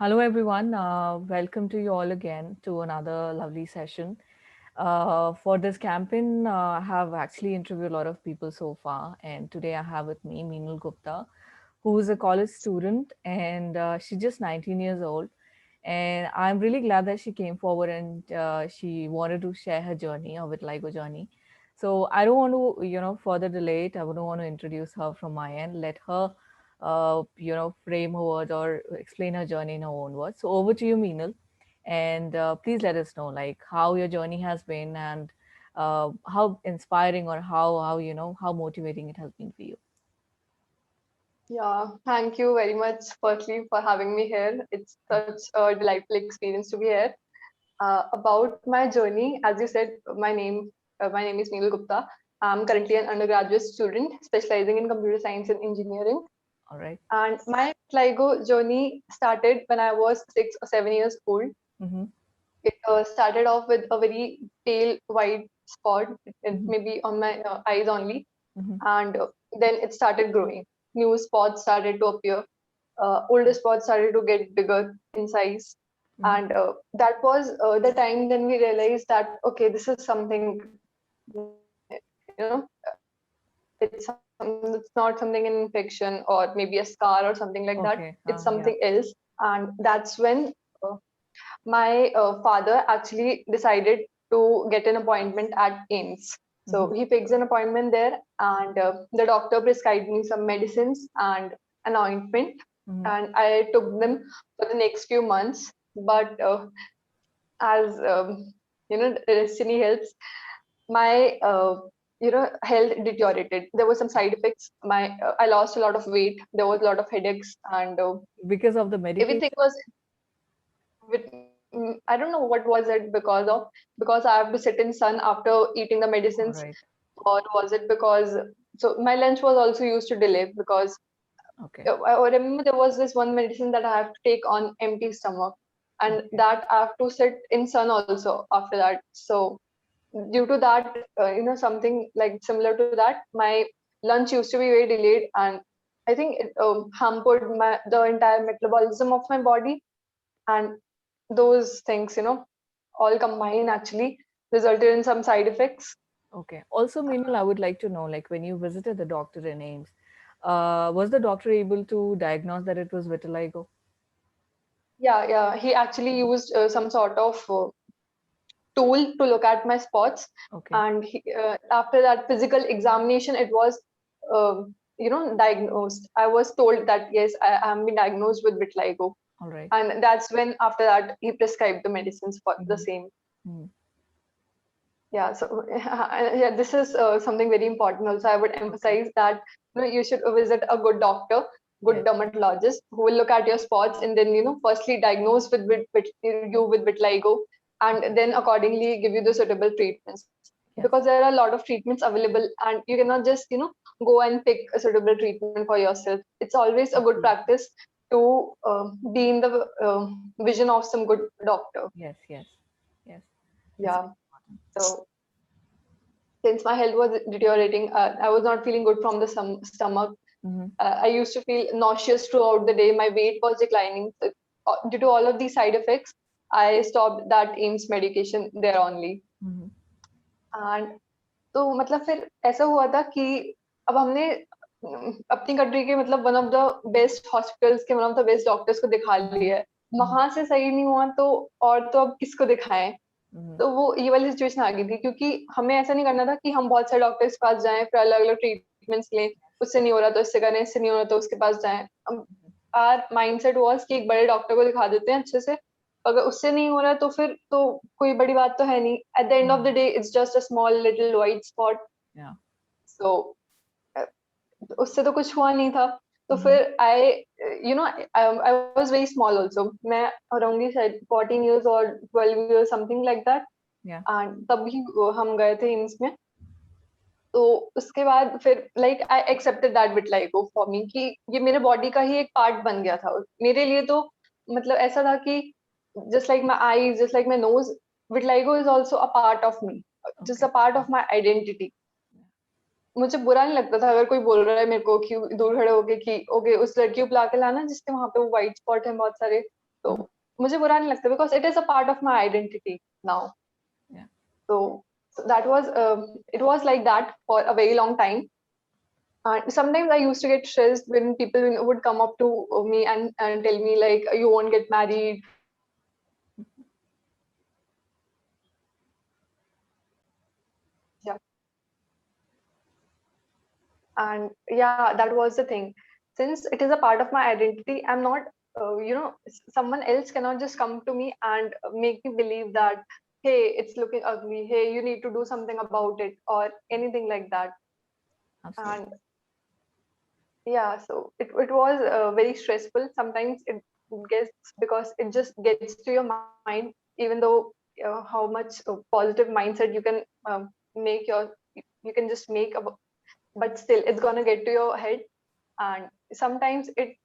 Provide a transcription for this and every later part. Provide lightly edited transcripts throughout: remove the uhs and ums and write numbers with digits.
Hello, everyone. Welcome to you all again to another lovely session. For this campaign, I have actually interviewed a lot of people so far, and today I have with me Meenal Gupta, who is a college student, and she's just 19 years old. And I'm really glad that she came forward and she wanted to share her journey, her vitiligo journey. So I don't want to, further delay it. I don't want to introduce her from my end. Let her frame her words or explain her journey in her own words. So over to you, Meenal, and please let us know like how your journey has been and how inspiring or how motivating it has been for you. Yeah, thank you very much, firstly, for having me here. It's such a delightful experience to be here. About my journey, as you said, my name is Neil Gupta. I'm currently an undergraduate student specializing in computer science and engineering. All right. And my LIGO journey started when I was 6 or 7 years old. Mm-hmm. It started off with a very pale white spot, it Mm-hmm. maybe on my eyes only, Mm-hmm. and then it started growing. New spots started to appear. Older spots started to get bigger in size, Mm-hmm. and that was the time then we realized that okay, this is something, it's not something in infection or maybe a scar or something like that. Okay. It's Yeah. something else, and that's when my father actually decided to get an appointment at AIMS. Mm-hmm. So he fixed an appointment there, and the doctor prescribed me some medicines and an ointment, Mm-hmm. and I took them for the next few months. But as destiny helps, my health deteriorated. There were some side effects. I lost a lot of weight. There was a lot of headaches, and Because of the everything medication. was I don't know what was it because of, because I have to sit in sun after eating the All medicines, right. or was it because so my lunch was also used to delay because Okay. I remember there was this one medicine that I have to take on empty stomach, and Okay. that I have to sit in sun also after that. So due to that, something like similar to that, my lunch used to be very delayed, and I think it hampered the entire metabolism of my body, and those things, all combined actually resulted in some side effects. Okay. Also, Meenal, I would like to know, like, when you visited the doctor in AIMS, was the doctor able to diagnose that it was vitiligo? Yeah, he actually used some sort of tool to look at my spots, Okay. and after that physical examination, it was diagnosed. I was told that yes, I am been diagnosed with vitiligo, All right. and that's when after that he prescribed the medicines for the Mm-hmm. same. Mm-hmm. Yeah, so yeah, this is something very important also. I would Okay. emphasize that you should visit a good doctor, good Yes. dermatologist who will look at your spots, and then firstly diagnose with you with vitiligo, and then accordingly give you the suitable treatments, Yes. because there are a lot of treatments available, and you cannot just go and pick a suitable treatment for yourself. It's always a good Absolutely. practice to be in the vision of some good doctor. Yes. Yes. Yes. It's Yeah. So since my health was deteriorating, I was not feeling good from the stomach. mm-hmm. I used to feel nauseous throughout the day. My weight was declining. So, due to all of these side effects, I stopped that AIMS medication there only. Mm-hmm. And तो मतलब फिर ऐसा हुआ था कि अब हमने अपनी कंट्री के मतलब one of the best hospitals के one of the best doctors को दिखा लिया है, Mm-hmm. वहां से सही नहीं हुआ तो और तो अब किसको दिखाएं. Mm-hmm. तो वो ये वाली सिचुएशन आ गई थी, क्योंकि हमें ऐसा नहीं करना था कि हम बहुत सारे डॉक्टर्स के पास जाएं फिर अलग अलग ट्रीटमेंट्स लें. उससे नहीं हो रहा तो इससे करें, इससे नहीं हो रहा तो उसके पास जाएं. आर माइंडसेट वाज कि एक बड़े डॉक्टर को दिखा देते हैं अच्छे से, अगर उससे नहीं हो रहा तो फिर तो कोई बड़ी बात तो है नहीं. At the end of Mm-hmm. The day it's just a small little white spot. Yeah. So उससे तो कुछ हुआ नहीं था. तो Mm-hmm. फिर I I was very small also. मैं अराउंड शायद 14 इयर्स और 12 years something like that. Yeah. And तभी हम गए थे एम्स में. तो उसके बाद फिर like I accepted that vitiligo for me, कि ये मेरे बॉडी का ही एक पार्ट बन गया था मेरे लिए. तो मतलब ऐसा था कि just like my eyes, just like my nose, vitiligo is also a part of me, just Okay. A part of my identity. मुझे बुरा नहीं लगता था अगर कोई बोल रहा है मेरे को कि दूर खड़े होके कि ओके उस लड़की को बुला के लाना जिसके वहां पे वो व्हाइट स्पॉट है बहुत सारे. तो मुझे बुरा नहीं लगता because it is a part of my identity now. Yeah. So that was it was like that for a very long time. And sometimes I used to get stressed when people would come up to me and tell me like you won't get married. Yeah. And yeah, that was the thing. Since it is a part of my identity, I'm not someone else cannot just come to me and make me believe that, hey, it's looking ugly, hey, you need to do something about it, or anything like that. Absolutely. And yeah, so it was very stressful. Sometimes it gets, because it just gets to your mind, even though how much positive mindset you can make you can just make about, but still it's gonna get to your head. And sometimes it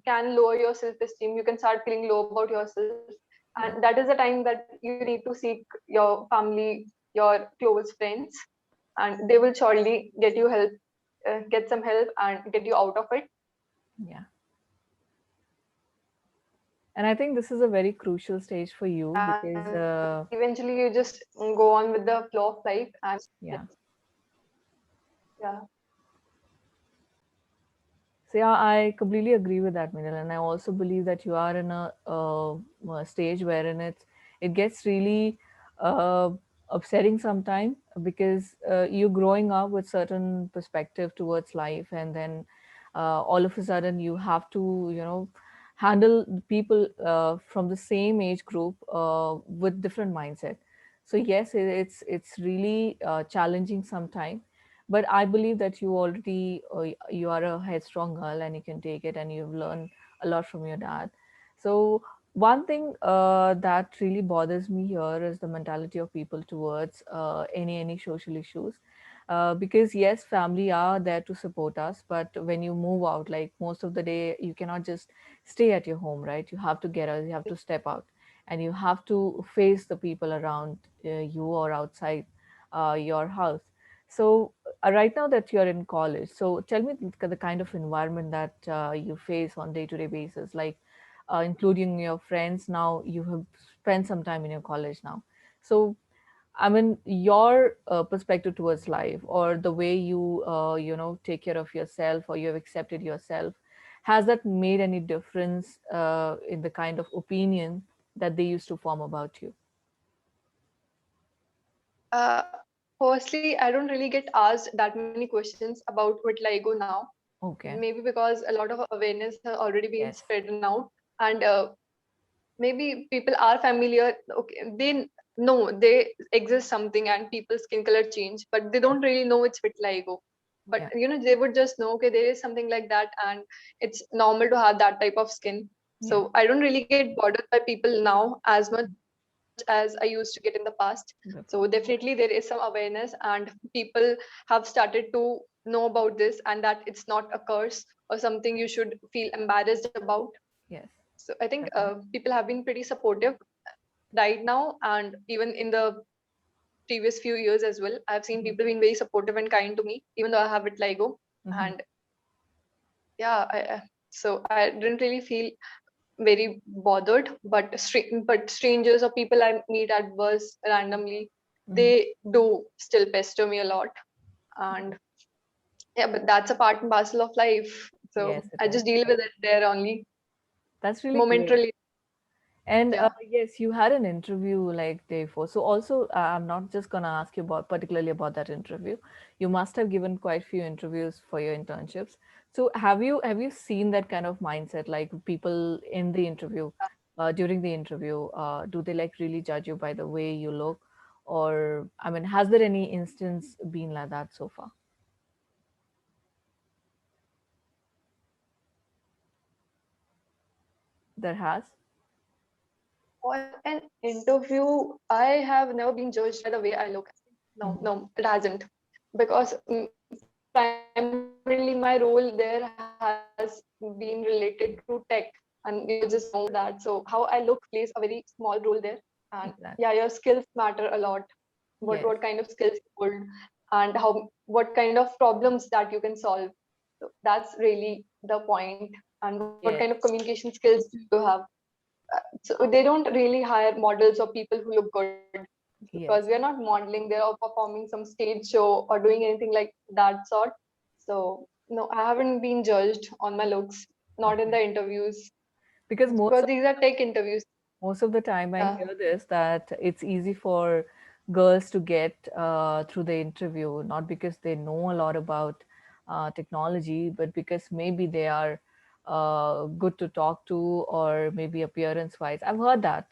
can lower your self-esteem. You can start feeling low about yourself, and Yeah. that is the time that you need to seek your family, your close friends, and they will surely get you help, get some help and get you out of it. Yeah. And I think this is a very crucial stage for you And because, eventually you just go on with the flow of life. And yeah. yeah. So yeah, I completely agree with that, Minal, and I also believe that you are in a stage wherein it gets really uh, upsetting sometime because you're growing up with certain perspective towards life, and then all of a sudden you have to handle people from the same age group with different mindset. So yes, it's really challenging sometimes, but I believe that you already you are a headstrong girl and you can take it, and you've learned a lot from your dad. So one thing that really bothers me here is the mentality of people towards any social issues, because yes, family are there to support us, but when you move out, like most of the day you cannot just stay at your home, right? You have to get out, you have to step out, and you have to face the people around you or outside your house. So right now that you're in college, so tell me the kind of environment that you face on day-to-day basis, like including your friends. Now you have spent some time in your college now. So I mean, your perspective towards life, or the way you take care of yourself, or you have accepted yourself, has that made any difference in the kind of opinion that they used to form about you? uh, Firstly, I don't really get asked that many questions about what Ligo now. Okay. Maybe because a lot of awareness has already been Yes. spread out. And maybe people are familiar. Okay, they know they exist something and people's skin color change, but they Yeah. don't really know it's vitiligo. But Yeah. they would just know, okay, there is something like that, and it's normal to have that type of skin. Yeah. So I don't really get bothered by people now as much as I used to get in the past. So definitely Before. there is some awareness, and people have started to know about this, and that it's not a curse or something you should feel embarrassed about. Yes. So I think Definitely. people have been pretty supportive right now, and even in the previous few years as well. I've seen Mhm. people being very supportive and kind to me, even though I have vitiligo. Mhm. And yeah, so I didn't really feel very bothered. But but strangers or people I meet at bus randomly, Mhm. they do still pester me a lot. And yeah, but that's a part and parcel of life. Yes, So it I is. just deal with it there only That's really great. momentarily. And Yeah. yes, you had an interview like day before. So also, I'm not just gonna ask you about particularly about that interview. You must have given quite few interviews for your internships. So have you seen that kind of mindset, like people in the interview, during the interview, do they like really judge you by the way you look, or I mean, has there any instance been like that so far? There has. For an interview, I have never been judged by the way I look. Hmm. No, no, it hasn't. Because primarily my role there has been related to tech. And just know that. So how I look plays a very small role there. And yeah, your Exactly. skills matter a lot. What Yes. kind of skills you hold, and what kind of problems that you can solve. So that's really the point. And what kind of Yes. communication skills do you have? So they don't really hire models or people who look good, because we are Yes. not modeling there or performing some stage show or doing anything like that sort. So no, I haven't been judged on my looks, not in Okay. the interviews, Because because these are tech interviews. most of the time I Yeah, hear this, that it's easy for girls to get through the interview, not because they know a lot about technology, but because maybe they are good to talk to, or maybe appearance wise. I've heard that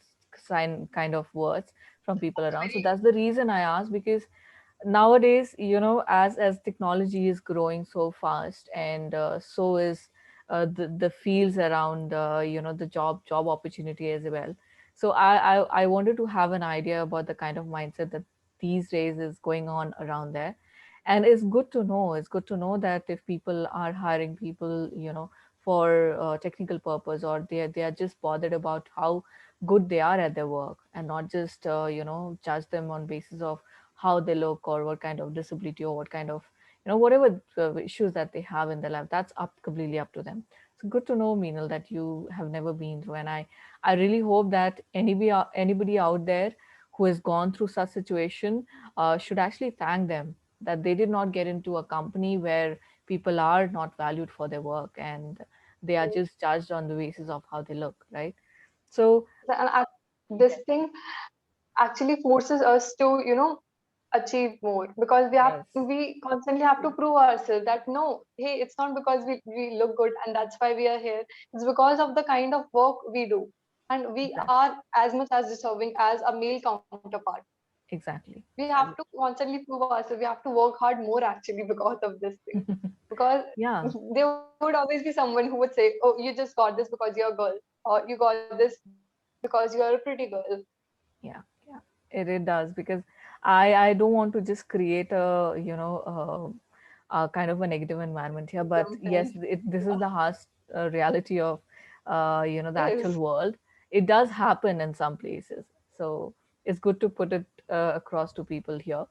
kind of words from people around. So that's the reason I asked, because nowadays, as technology is growing so fast, and so is the fields around the job opportunity as well. So I wanted to have an idea about the kind of mindset that these days is going on around there. And it's good to know that if people are hiring people, for technical purpose, or they are just bothered about how good they are at their work, and not just judge them on basis of how they look, or what kind of disability, or what kind of whatever issues that they have in their life. That's up completely up to them. So good to know, Meenal, that you have never been through. And I really hope that anybody out there who has gone through such situation should actually thank them, that they did not get into a company where people are not valued for their work, and they are just judged on the basis of how they look, right? So and this thing actually forces us to, achieve more, because yes, we constantly have to prove ourselves that no, hey, it's not because we look good and that's why we are here. It's because of the kind of work we do, and we exactly, are as much as deserving as a male counterpart. exactly, We have to exactly. constantly prove ourselves. We have to work hard more actually because of this thing. Because Yeah. there would always be someone who would say, oh, you just got this because you're a girl, or you got this because you're a pretty girl. Yeah, yeah, it does, because I don't want to just create a kind of a negative environment here, but yes, Something. this is the harsh reality of the actual Yes. world. It does happen in some places, so it's good to put it across to people here.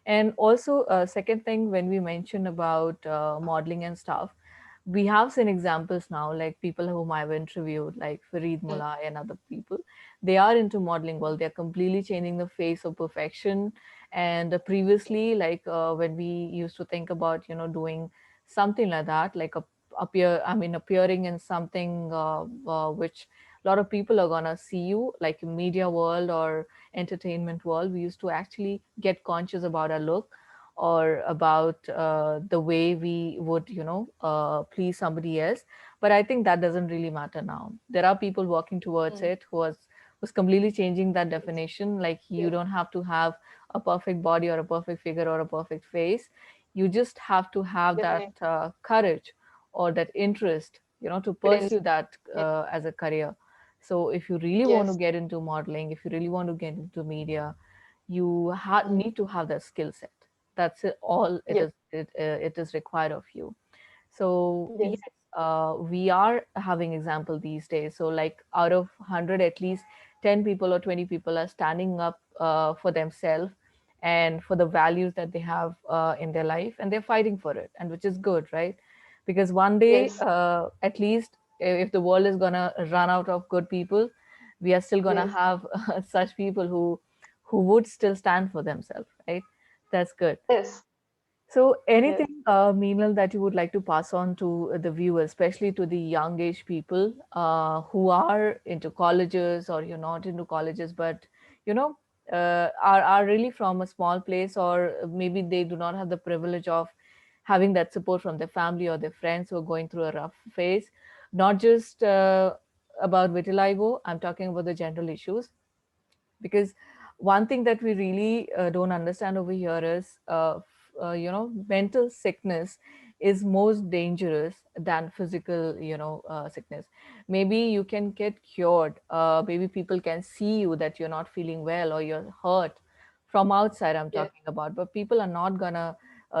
And also, second thing, when we mention about modeling and stuff, we have seen examples now, like people whom I've interviewed, like Fareed Mm. Mullah and other people. They are into modeling world. They're completely changing the face of perfection. And previously, like when we used to think about, doing something like that, like appearing in something which a lot of people are gonna see you, like media world or entertainment world. We used to actually get conscious about our look, or about the way we would please somebody else. But I think that doesn't really matter now. There are people working towards Mm. it, who's completely changing that Yes. definition. Like, you Yes. don't have to have a perfect body, or a perfect figure, or a perfect face. You just have to have that Definitely. courage, or that interest, to Confidence. pursue that Yes. as a career. So if you really want to Yes. get into modeling, if you really want to get into media, you Mm. need to have that skill set. That's it, all it Yes. is. It is required of you. So yes, Yes. we are having example these days. So like, out of 100, at least 10 people or 20 people are standing up for themselves, and for the values that they have in their life, and they're fighting for it, and which is good, right? Because one day, Yes. at least, if the world is gonna run out of good people, we are still gonna Yes. have such people who would still stand for themselves, right? That's good. Yes. So, Yes. anything, Meenal, that you would like to pass on to the viewers, especially to the young age people who are into colleges, or you're not into colleges, but you know, are really from a small place, or maybe they do not have the privilege of having that support from their family or their friends who are going through a rough phase. Not just about vitiligo, I'm talking about the general issues. Because one thing that we really don't understand over here is mental sickness is most dangerous than physical sickness. Maybe you can get cured, maybe people can see you that you're not feeling well, or you're hurt from outside, I'm Yes. talking about, but people are not gonna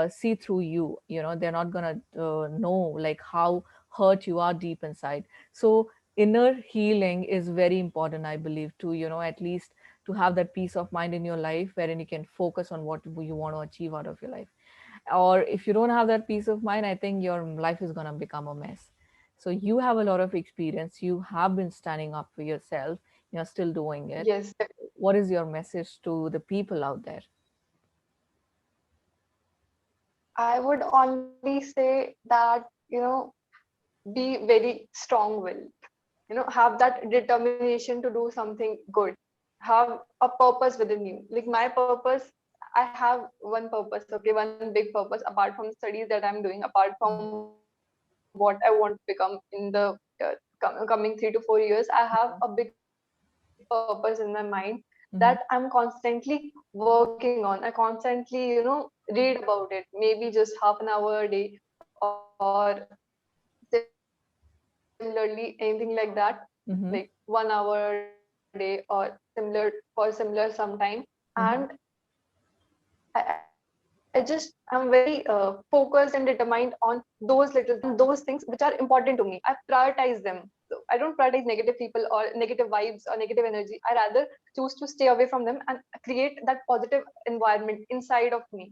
see through you. They're not gonna know like how hurt you are deep inside. So inner healing is very important, I believe, to at least to have that peace of mind in your life, wherein you can focus on what you want to achieve out of your life. Or if you don't have that peace of mind, I think your life is going to become a mess. So you have a lot of experience. You have been standing up for yourself. You're still doing it. Yes, What is your message to the people out there? I would only say that, be very strong-willed. Have that determination to do something good. Have a purpose within you. Like my purpose, I have one purpose, okay, one big purpose apart from the studies that I'm doing, apart from what I want to become in the coming 3 to 4 years. I have a big purpose in my mind that I'm constantly working on. Mm-hmm. I constantly, read about it. Maybe just half an hour a day, or similarly anything like that, like 1 hour a day, or similar for similar Mm-hmm. sometime. And Mm-hmm. I just am very focused and determined on those little things, on those things which are important to me. I prioritize them. So I don't prioritize negative people or negative vibes or negative energy. I rather choose to stay away from them and create that positive environment inside of me.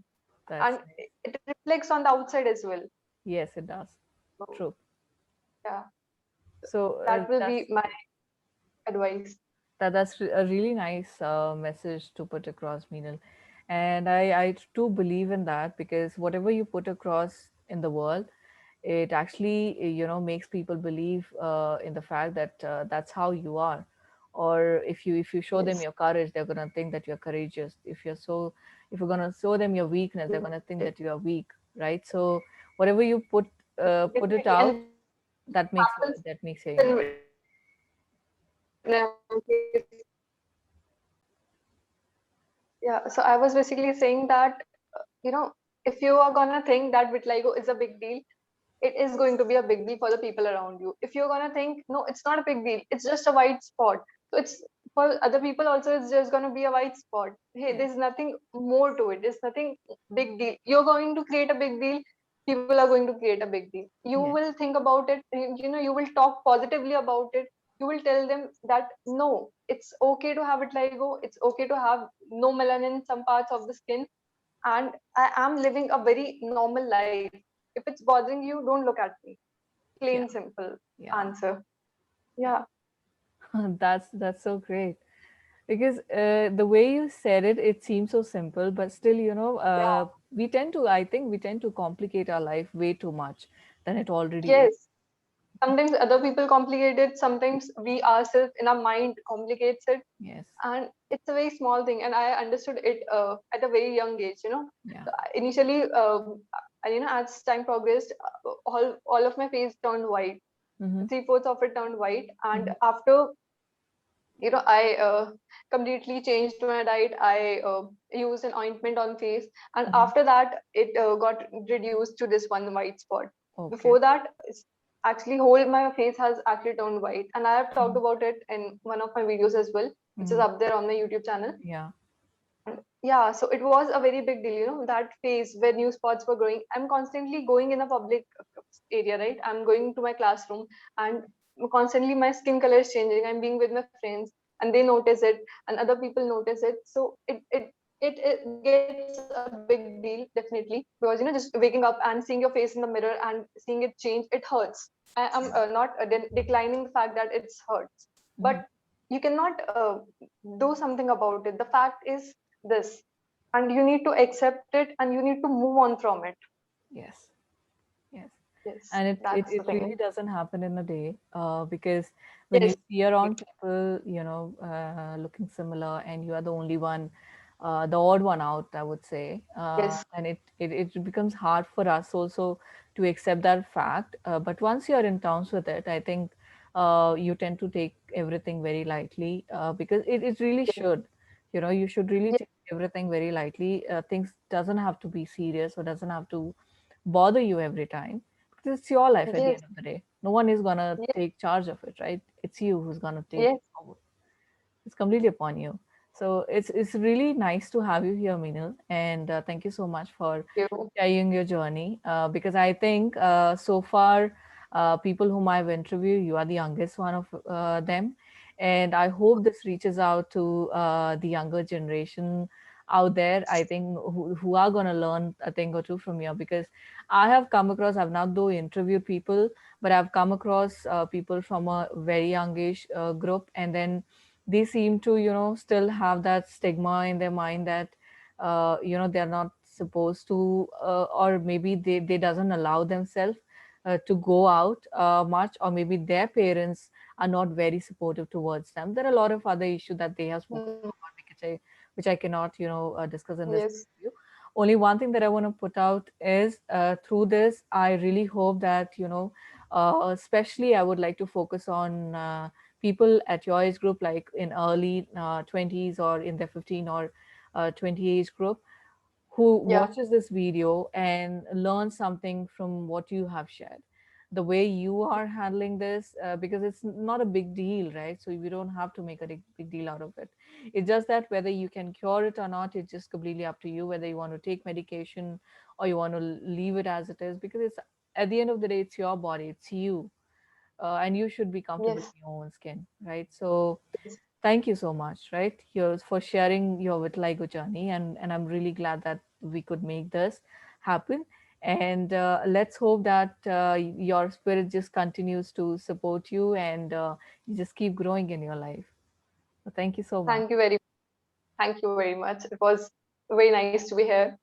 That's And nice. it reflects on the outside as well. Yes, it does. So, True. yeah, So that will that's be my advice. a really nice message to put across, Meenal. And I do believe in that, because whatever you put across in the world, it actually, makes people believe in the fact that that's how you are. Or if you show them Yes. your courage, they're gonna think that you're courageous. If you're gonna show them your weakness, they're gonna think that you are weak, right? So whatever you put it Definitely. out, And this that makes happens that makes you in unique. Yeah, so I was basically saying that, if you are gonna think that vitiligo is a big deal, it is going to be a big deal for the people around you. If you're gonna think, no, it's not a big deal, it's just a white spot. So it's for other people also, it's just gonna be a white spot. Hey, Yes. there's nothing more to it. There's nothing big deal. You're going to create a big deal. People are going to create a big deal. You Yes. will think about it. You will talk positively about it. You will tell them that no, it's okay to have vitiligo. It's okay to have no melanin in some parts of the skin, and I am living a very normal life. If it's bothering you, don't look at me. Plain Yeah. simple Yeah. answer. Yeah. Yeah. That's so great, because the way you said it, it seems so simple, but still, Yeah. I think we tend to complicate our life way too much than it already is. Yes. Sometimes other people complicate it. Sometimes we ourselves in our mind complicates it, Yes. and it's a very small thing. And I understood it at a very young age. Yeah. Initially, as time progressed, all of my face turned white. Mm-hmm. 3/4 of it turned white, and Mm-hmm. after I completely changed my diet. I used an ointment on face, and Mm-hmm. after that it got reduced to this one white spot. Okay. Before that, actually whole my face has actually turned white, and I have talked Mm-hmm. about it in one of my videos as well, which is Mm-hmm. up there on my YouTube channel. Yeah. And yeah, so it was a very big deal, that phase where new spots were growing. I'm constantly going in a public area, right? I'm going to my classroom, and constantly my skin color is changing. I'm being with my friends, and they notice it, and other people notice it. So it gets a big deal, definitely, because just waking up and seeing your face in the mirror and seeing it change, it hurts. I am not declining the fact that it hurts, but Mm-hmm. you cannot do something about it. The fact is this, and you need to accept it, and you need to move on from it. Yes. Yes. Yes, And that's the it really thing. doesn't happen in a day, because when you Yes, see around people, looking similar, and you are the only one, the odd one out, I would say, yes, and it becomes hard for us also to accept that fact. But once you're in terms with it, I think you tend to take everything very lightly, because it really yes, should. You should really yes, take everything very lightly. Things doesn't have to be serious, or doesn't have to bother you every time, because it's your life at the yes, end of the day. No one is gonna yes, take charge of it, right? It's you who's gonna take yes. it forward. It's completely upon you. So it's really nice to have you here, Meenal, and thank you so much for Thank you. sharing your journey. Because I think so far, people whom I've interviewed, you are the youngest one of them, and I hope this reaches out to the younger generation out there. I think who are gonna learn a thing or two from you, because I have come across, I've not though interviewed people, but I've come across people from a very youngish group, and then they seem to, still have that stigma in their mind that, they're not supposed to, or maybe they doesn't allow themselves to go out much, or maybe their parents are not very supportive towards them. There are a lot of other issues that they have spoken Mm, about, which I cannot, discuss in this yes. interview. Only one thing that I want to put out is, through this, I really hope that, especially I would like to focus on people at your age group, like in early 20s or in their 15 or 20 age group, who Yeah. watches this video and learns something from what you have shared, the way you are handling this, because it's not a big deal, right? So we don't have to make a big deal out of it. It's just that whether you can cure it or not, it's just completely up to you, whether you want to take medication or you want to leave it as it is, because it's, at the end of the day, it's your body, it's you, and you should be comfortable Yes. in your own skin, right? So Yes. thank you so much, right, here for sharing your vitiligo journey, and I'm really glad that we could make this happen. And let's hope that your spirit just continues to support you, and you just keep growing in your life. So thank you so much. Thank you very, thank you very much. It was very nice to be here.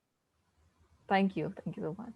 Thank you so much.